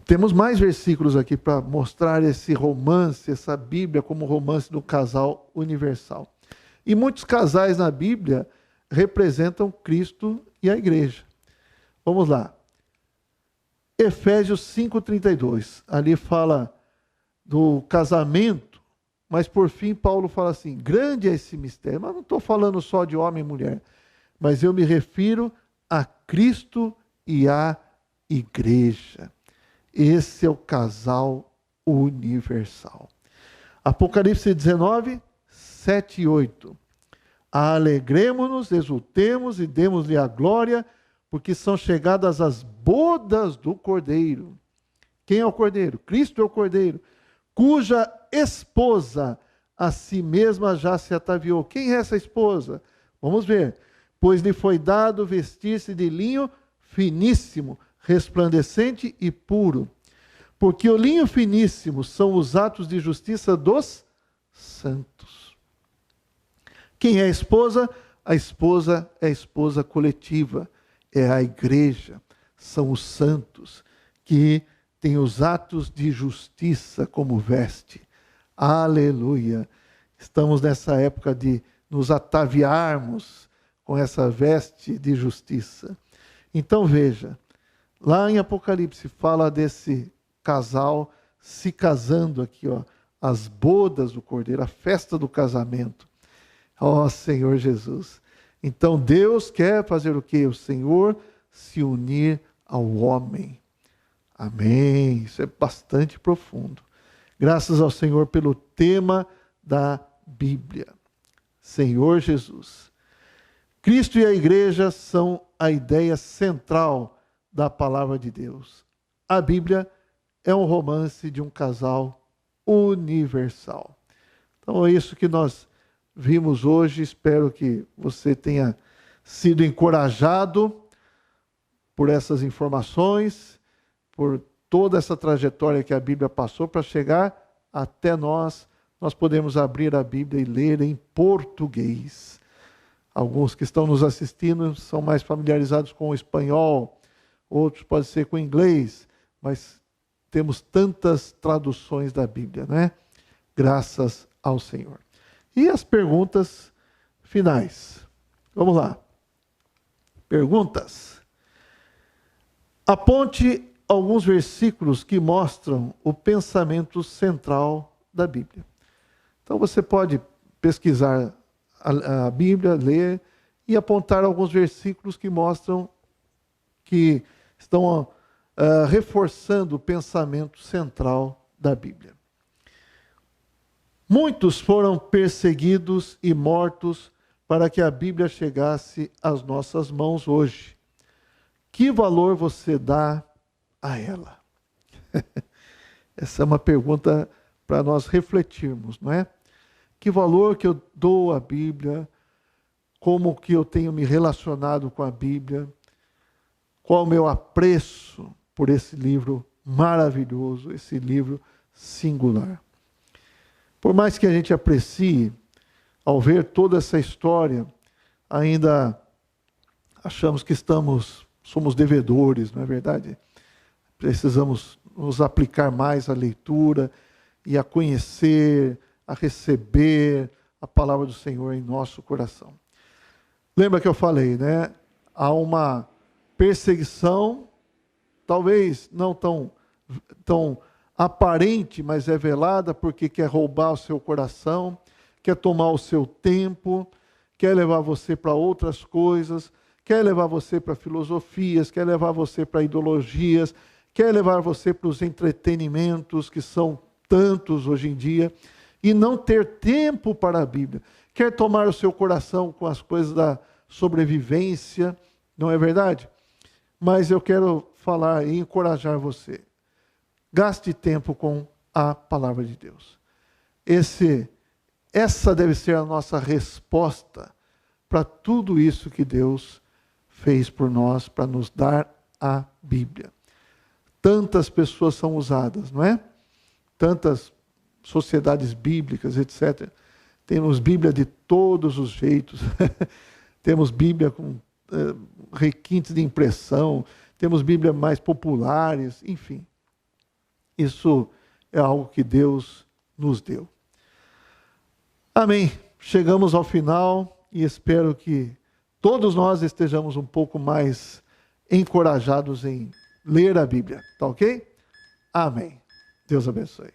Speaker 1: Temos mais versículos aqui para mostrar esse romance, essa Bíblia como romance do casal universal. E muitos casais na Bíblia representam Cristo e a igreja. Vamos lá. Efésios 5:32. Ali fala do casamento, mas por fim Paulo fala assim: grande é esse mistério. Mas não estou falando só de homem e mulher, mas eu me refiro a Cristo e à igreja. Esse é o casal universal. Apocalipse 19, 7 e 8. Alegremo-nos, exultemos e demos-lhe a glória, porque são chegadas as bodas do Cordeiro. Quem é o Cordeiro? Cristo é o Cordeiro, cuja esposa a si mesma já se ataviou. Quem é essa esposa? Vamos ver. Pois lhe foi dado vestir-se de linho finíssimo, resplandecente e puro. Porque o linho finíssimo são os atos de justiça dos santos. Quem é a esposa? A esposa é a esposa coletiva, é a igreja, são os santos que têm os atos de justiça como veste. Aleluia! Estamos nessa época de nos ataviarmos com essa veste de justiça. Então veja, lá em Apocalipse fala desse casal se casando aqui, ó, as bodas do Cordeiro, a festa do casamento. Ó Senhor Jesus. Então Deus quer fazer o quê? O Senhor se unir ao homem. Amém. Isso é bastante profundo. Graças ao Senhor pelo tema da Bíblia. Senhor Jesus. Cristo e a igreja são a ideia central da palavra de Deus. A Bíblia é um romance de um casal universal. Então é isso que nós vimos hoje. Espero que você tenha sido encorajado por essas informações, por toda essa trajetória que a Bíblia passou para chegar até nós. Nós podemos abrir a Bíblia e ler em português. Alguns que estão nos assistindo são mais familiarizados com o espanhol, outros podem ser com o inglês, mas temos tantas traduções da Bíblia, né? Graças ao Senhor. E as perguntas finais. Vamos lá. Perguntas. Aponte alguns versículos que mostram o pensamento central da Bíblia. Então você pode pesquisar a Bíblia, ler e apontar alguns versículos que mostram que estão reforçando o pensamento central da Bíblia. Muitos foram perseguidos e mortos para que a Bíblia chegasse às nossas mãos hoje. Que valor você dá a ela? Essa é uma pergunta para nós refletirmos, não é? Que valor que eu dou à Bíblia? Como que eu tenho me relacionado com a Bíblia? Qual o meu apreço por esse livro maravilhoso, esse livro singular? Por mais que a gente aprecie, ao ver toda essa história, ainda achamos que somos devedores, não é verdade? Precisamos nos aplicar mais à leitura e a conhecer, a receber a palavra do Senhor em nosso coração. Lembra que eu falei, né? Há uma perseguição, talvez não tão aparente, mas é velada, porque quer roubar o seu coração, quer tomar o seu tempo, quer levar você para outras coisas, quer levar você para filosofias, quer levar você para ideologias, quer levar você para os entretenimentos, que são tantos hoje em dia, e não ter tempo para a Bíblia. Quer tomar o seu coração com as coisas da sobrevivência, não é verdade? Mas eu quero falar e encorajar você. Gaste tempo com a palavra de Deus. Essa deve ser a nossa resposta para tudo isso que Deus fez por nós, para nos dar a Bíblia. Tantas pessoas são usadas, não é? Tantas sociedades bíblicas, etc. Temos Bíblia de todos os jeitos. Temos Bíblia com requintes de impressão, temos Bíblia mais populares, enfim. Isso é algo que Deus nos deu. Amém. Chegamos ao final e espero que todos nós estejamos um pouco mais encorajados em ler a Bíblia. Tá ok? Amém. Deus abençoe.